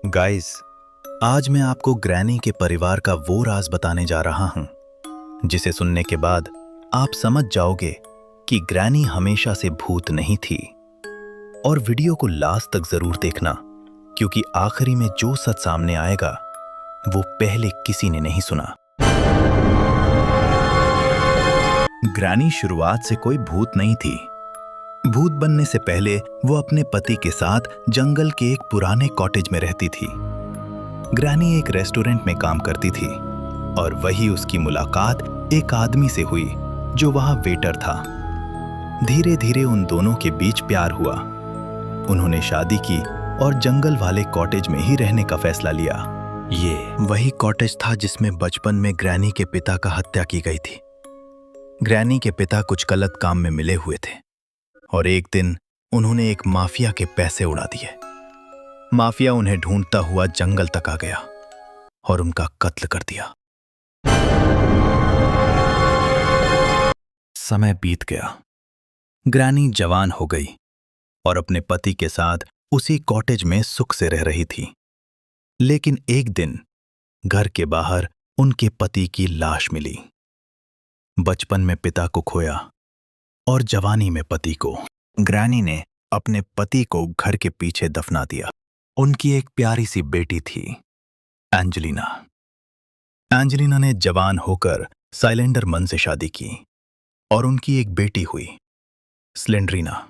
Guys, आज मैं आपको ग्रैनी के परिवार का वो राज बताने जा रहा हूं जिसे सुनने के बाद आप समझ जाओगे कि ग्रैनी हमेशा से भूत नहीं थी। और वीडियो को लास्ट तक जरूर देखना, क्योंकि आखिरी में जो सच सामने आएगा वो पहले किसी ने नहीं सुना। ग्रैनी शुरुआत से कोई भूत नहीं थी। भूत बनने से पहले वो अपने पति के साथ जंगल के एक पुराने कॉटेज में रहती थी। ग्रैनी एक रेस्टोरेंट में काम करती थी और वही उसकी मुलाकात एक आदमी से हुई जो वहां वेटर था। धीरे धीरे उन दोनों के बीच प्यार हुआ। उन्होंने शादी की और जंगल वाले कॉटेज में ही रहने का फैसला लिया। ये वही कॉटेज था जिसमें बचपन में ग्रैनी के पिता का हत्या की गई थी। ग्रैनी के पिता कुछ गलत काम में मिले हुए थे और एक दिन उन्होंने एक माफिया के पैसे उड़ा दिए। माफिया उन्हें ढूंढता हुआ जंगल तक आ गया और उनका कत्ल कर दिया। समय बीत गया। ग्रैनी जवान हो गई और अपने पति के साथ उसी कॉटेज में सुख से रह रही थी। लेकिन एक दिन घर के बाहर उनके पति की लाश मिली। बचपन में पिता को खोया और जवानी में पति को। ग्रैनी ने अपने पति को घर के पीछे दफना दिया। उनकी एक प्यारी सी बेटी थी, एंजेलिना। एंजेलिना ने जवान होकर साइलेंडर मन से शादी की और उनकी एक बेटी हुई, स्लेंड्रीना।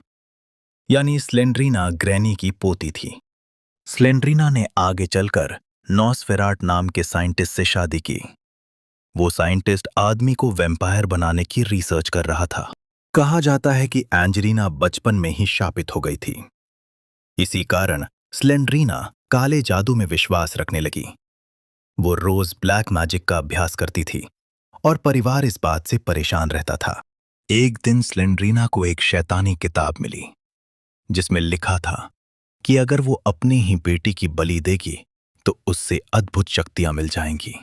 यानी स्लेंड्रीना ग्रैनी की पोती थी। स्लेंड्रीना ने आगे चलकर नॉसफेराट नाम के साइंटिस्ट से शादी की। वो साइंटिस्ट आदमी को वैम्पायर बनाने की रिसर्च कर रहा था। कहा जाता है कि एंजेलिना बचपन में ही शापित हो गई थी। इसी कारण स्लेंड्रीना काले जादू में विश्वास रखने लगी। वो रोज ब्लैक मैजिक का अभ्यास करती थी और परिवार इस बात से परेशान रहता था। एक दिन स्लेंड्रीना को एक शैतानी किताब मिली जिसमें लिखा था कि अगर वो अपनी ही बेटी की बलि देगी तो उससे अद्भुत शक्तियां मिल जाएंगी।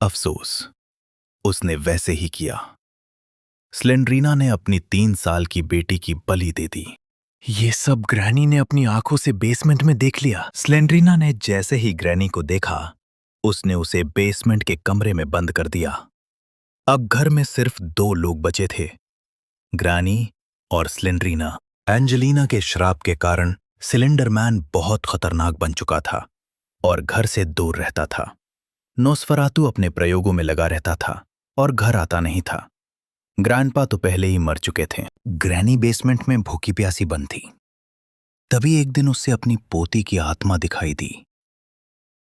अफसोस, उसने वैसे ही किया। स्लेंड्रीना ने अपनी 3 साल की बेटी की बलि दे दी। ये सब ग्रैनी ने अपनी आंखों से बेसमेंट में देख लिया। स्लेंड्रीना ने जैसे ही ग्रैनी को देखा, उसने उसे बेसमेंट के कमरे में बंद कर दिया। अब घर में सिर्फ 2 लोग बचे थे, ग्रैनी और स्लेंड्रीना। एंजेलिना के श्राप के कारण सिलेंडर मैन बहुत खतरनाक बन चुका था और घर से दूर रहता था। नोस्फेरातु अपने प्रयोगों में लगा रहता था और घर आता नहीं था। ग्रैंडपा तो पहले ही मर चुके थे। ग्रैनी बेसमेंट में भूखी प्यासी बंद थी। तभी एक दिन उससे अपनी पोती की आत्मा दिखाई दी।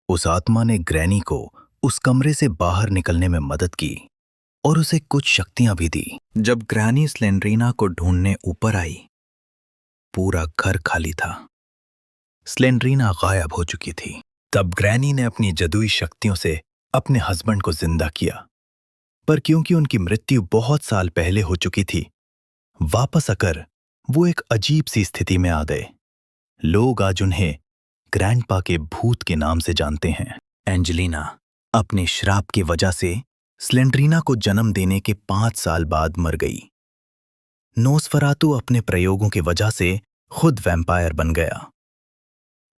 उस आत्मा ने ग्रैनी को उस कमरे से बाहर निकलने में मदद की और उसे कुछ शक्तियां भी दी। जब ग्रैनी स्लेंड्रीना को ढूंढने ऊपर आई, पूरा घर खाली था। स्लेंड्रीना गायब हो चुकी थी। तब ग्रैनी ने अपनी जादुई शक्तियों से अपने हस्बैंड को जिंदा किया, पर क्योंकि उनकी मृत्यु बहुत साल पहले हो चुकी थी, वापस आकर वो एक अजीब सी स्थिति में आ गए। लोग आज उन्हें ग्रैंडपा के भूत के नाम से जानते हैं। एंजेलिना अपने श्राप की वजह से स्लेंड्रीना को जन्म देने के 5 साल बाद मर गई। नोस्फेरातु अपने प्रयोगों की वजह से खुद वैम्पायर बन गया।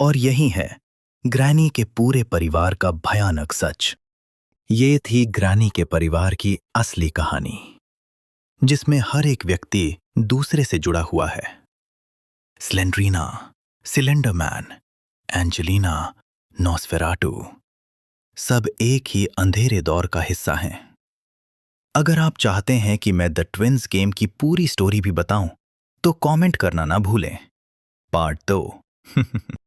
और यही है ग्रैनी के पूरे परिवार का भयानक सच। ये थी ग्रैनी के परिवार की असली कहानी, जिसमें हर एक व्यक्ति दूसरे से जुड़ा हुआ है। स्लेंड्रीना, सिलेंडर मैन, एंजेलिना, नॉसफेराटू, सब एक ही अंधेरे दौर का हिस्सा हैं। अगर आप चाहते हैं कि मैं द ट्विन्स गेम की पूरी स्टोरी भी बताऊं, तो कमेंट करना ना भूलें। पार्ट 2